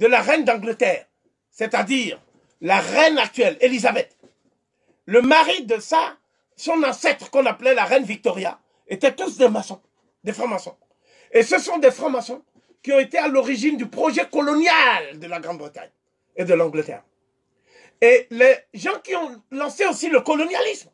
de la reine d'Angleterre, c'est-à-dire la reine actuelle, Élisabeth. Le mari de son ancêtre qu'on appelait la reine Victoria, étaient tous des maçons, des francs-maçons. Et ce sont des francs-maçons qui ont été à l'origine du projet colonial de la Grande-Bretagne et de l'Angleterre. Et les gens qui ont lancé aussi le colonialisme,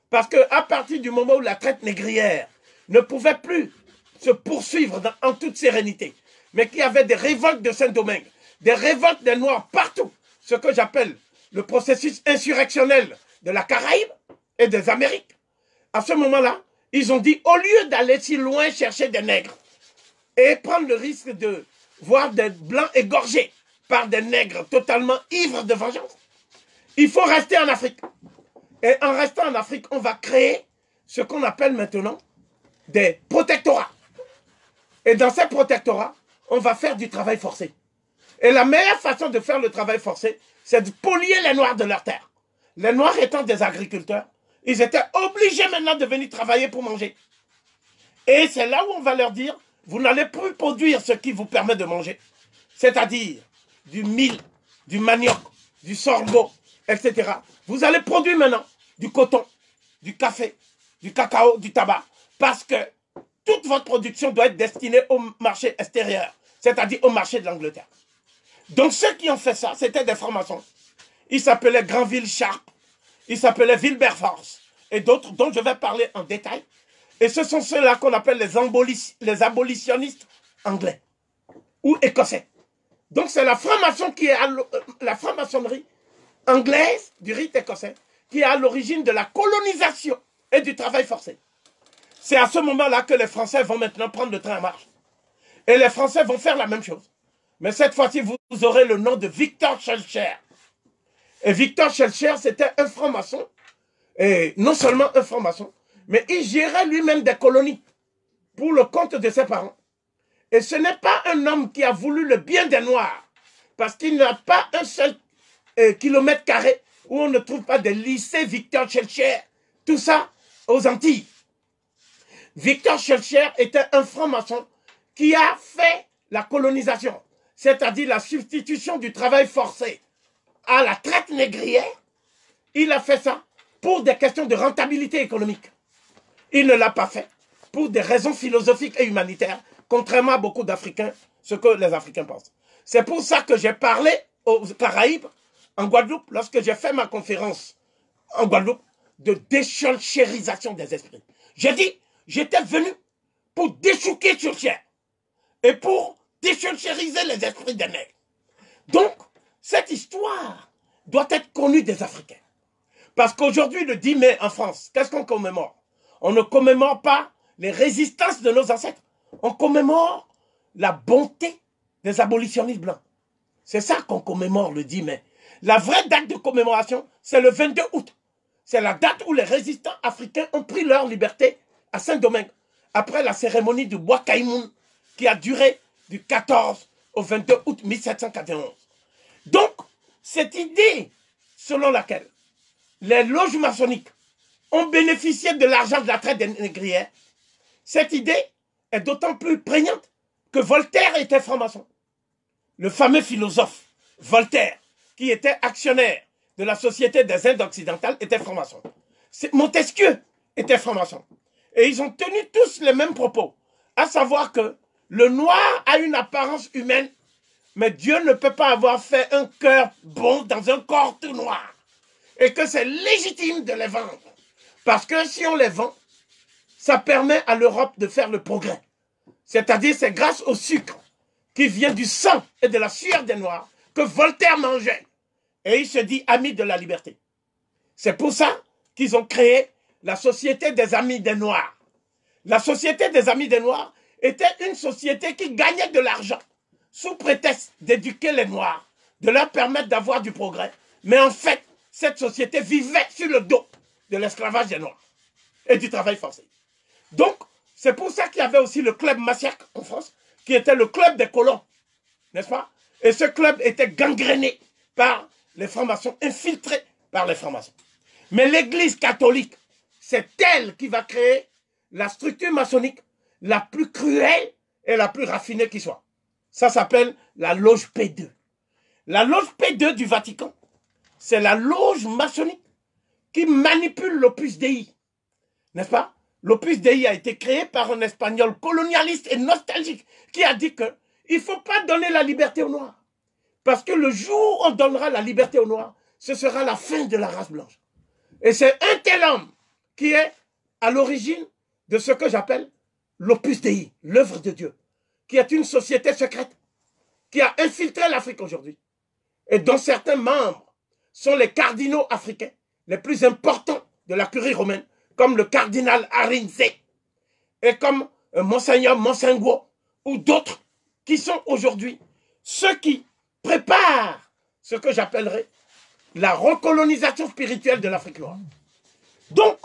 parce qu'à partir du moment où la traite négrière ne pouvait plus se poursuivre en toute sérénité, mais qu'il y avait des révoltes de Saint-Domingue, des révoltes des Noirs partout, ce que j'appelle le processus insurrectionnel de la Caraïbe et des Amériques, à ce moment-là, ils ont dit, au lieu d'aller si loin chercher des nègres et prendre le risque de voir des blancs égorgés par des nègres totalement ivres de vengeance, il faut rester en Afrique. Et en restant en Afrique, on va créer ce qu'on appelle maintenant des protectorats. Et dans ces protectorats, on va faire du travail forcé. Et la meilleure façon de faire le travail forcé, c'est de polier les Noirs de leur terre. Les Noirs étant des agriculteurs, ils étaient obligés maintenant de venir travailler pour manger. Et c'est là où on va leur dire, vous n'allez plus produire ce qui vous permet de manger. C'est-à-dire du mil, du manioc, du sorgho, etc. Vous allez produire maintenant du coton, du café, du cacao, du tabac, parce que toute votre production doit être destinée au marché extérieur, c'est-à-dire au marché de l'Angleterre. Donc ceux qui ont fait ça, c'était des francs-maçons. Ils s'appelaient Granville Sharp, ils s'appelaient Wilberforce, et d'autres dont je vais parler en détail. Et ce sont ceux-là qu'on appelle les abolitionnistes anglais ou écossais. Donc c'est la franc-maçon qui est la franc-maçonnerie anglaise du rite écossais qui est à l'origine de la colonisation et du travail forcé. C'est à ce moment-là que les Français vont maintenant prendre le train en marche. Et les Français vont faire la même chose. Mais cette fois-ci, vous aurez le nom de Victor Schœlcher. Et Victor Schœlcher, c'était un franc-maçon, et non seulement un franc-maçon, mais il gérait lui-même des colonies pour le compte de ses parents. Et ce n'est pas un homme qui a voulu le bien des Noirs, parce qu'il n'a pas un seul kilomètre carré où on ne trouve pas de lycée Victor Schœlcher. Tout ça aux Antilles. Victor Schœlcher était un franc-maçon qui a fait la colonisation, c'est-à-dire la substitution du travail forcé à la traite négrière. Il a fait ça pour des questions de rentabilité économique. Il ne l'a pas fait pour des raisons philosophiques et humanitaires, contrairement à beaucoup d'Africains, ce que les Africains pensent. C'est pour ça que j'ai parlé aux Caraïbes, en Guadeloupe, lorsque j'ai fait ma conférence en Guadeloupe, de déscholchérisation des esprits. J'ai dit, j'étais venu pour déchouquer Schœlcher et pour déscholchériser les esprits des nègres. Donc, cette histoire doit être connue des Africains. Parce qu'aujourd'hui, le 10 mai en France, qu'est-ce qu'on commémore? On ne commémore pas les résistances de nos ancêtres. On commémore la bonté des abolitionnistes blancs. C'est ça qu'on commémore le 10 mai. La vraie date de commémoration, c'est le 22 août. C'est la date où les résistants africains ont pris leur liberté à Saint-Domingue, après la cérémonie du Bois Caïmoun, qui a duré du 14 au 22 août 1791. Donc, cette idée selon laquelle les loges maçonniques ont bénéficié de l'argent de la traite des négrières, cette idée est d'autant plus prégnante que Voltaire était franc-maçon. Le fameux philosophe Voltaire, qui était actionnaire de la Société des Indes occidentales, était franc-maçon. Montesquieu était franc-maçon. Et ils ont tenu tous les mêmes propos, à savoir que le noir a une apparence humaine, mais Dieu ne peut pas avoir fait un cœur bon dans un corps tout noir. Et que c'est légitime de les vendre. Parce que si on les vend, ça permet à l'Europe de faire le progrès. C'est-à-dire, c'est grâce au sucre qui vient du sang et de la sueur des Noirs que Voltaire mangeait. Et il se dit ami de la liberté. C'est pour ça qu'ils ont créé la Société des Amis des Noirs. La Société des Amis des Noirs était une société qui gagnait de l'argent sous prétexte d'éduquer les Noirs, de leur permettre d'avoir du progrès. Mais en fait, cette société vivait sur le dos de l'esclavage des Noirs et du travail forcé. Donc, c'est pour ça qu'il y avait aussi le club Massiac en France, qui était le club des colons, n'est-ce pas? Et ce club était gangréné par les francs-maçons, infiltrés par les francs-maçons. Mais l'Église catholique, c'est elle qui va créer la structure maçonnique la plus cruelle et la plus raffinée qui soit. Ça s'appelle la loge P2. La loge P2 du Vatican, c'est la loge maçonnique qui manipule l'Opus Dei. N'est-ce pas? L'Opus Dei a été créé par un Espagnol colonialiste et nostalgique qui a dit qu'il ne faut pas donner la liberté aux Noirs. Parce que le jour où on donnera la liberté aux Noirs, ce sera la fin de la race blanche. Et c'est un tel homme qui est à l'origine de ce que j'appelle l'Opus Dei, l'œuvre de Dieu, qui est une société secrète, qui a infiltré l'Afrique aujourd'hui, et dont certains membres sont les cardinaux africains les plus importants de la curie romaine, comme le cardinal Arinze, et comme Monseigneur Monsengo, ou d'autres qui sont aujourd'hui ceux qui préparent ce que j'appellerais la recolonisation spirituelle de l'Afrique noire. Donc,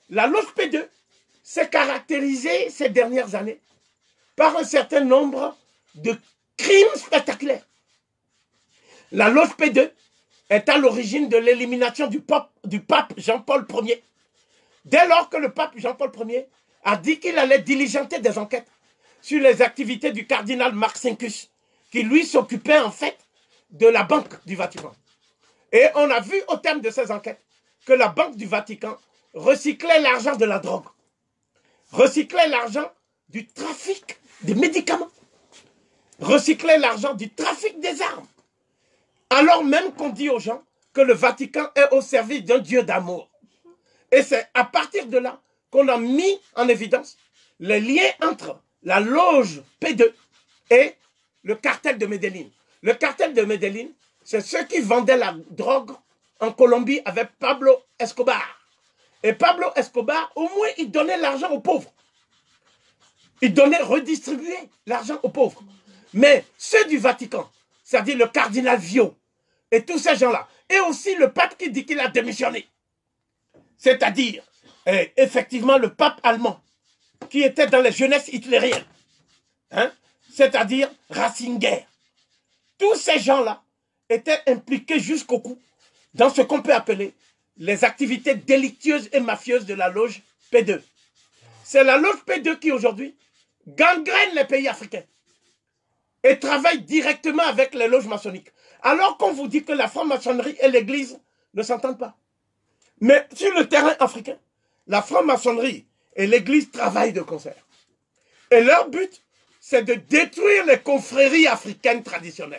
la loge P2 s'est caractérisée ces dernières années par un certain nombre de crimes spectaculaires. La loge P2 est à l'origine de l'élimination du pape Jean-Paul Ier. Dès lors que le pape Jean-Paul Ier a dit qu'il allait diligenter des enquêtes sur les activités du cardinal Marcinkus, qui lui s'occupait en fait de la Banque du Vatican. Et on a vu au terme de ces enquêtes que la Banque du Vatican recyclait l'argent de la drogue, recyclait l'argent du trafic des médicaments, recyclait l'argent du trafic des armes, alors même qu'on dit aux gens que le Vatican est au service d'un Dieu d'amour. Et c'est à partir de là qu'on a mis en évidence les liens entre la loge P2 et le cartel de Medellín. Le cartel de Medellín, c'est ceux qui vendaient la drogue en Colombie avec Pablo Escobar. Et Pablo Escobar, au moins, il donnait l'argent aux pauvres. Il donnait, redistribuait l'argent aux pauvres. Mais ceux du Vatican, c'est-à-dire le cardinal Vio, et tous ces gens-là, et aussi le pape qui dit qu'il a démissionné, c'est-à-dire, effectivement, le pape allemand, qui était dans les jeunesses hitlériennes, hein, c'est-à-dire Ratzinger. Tous ces gens-là étaient impliqués jusqu'au cou dans ce qu'on peut appeler les activités délictueuses et mafieuses de la loge P2. C'est la loge P2 qui, aujourd'hui, gangrène les pays africains et travaille directement avec les loges maçonniques. Alors qu'on vous dit que la franc-maçonnerie et l'Église ne s'entendent pas. Mais sur le terrain africain, la franc-maçonnerie et l'Église travaillent de concert. Et leur but, c'est de détruire les confréries africaines traditionnelles.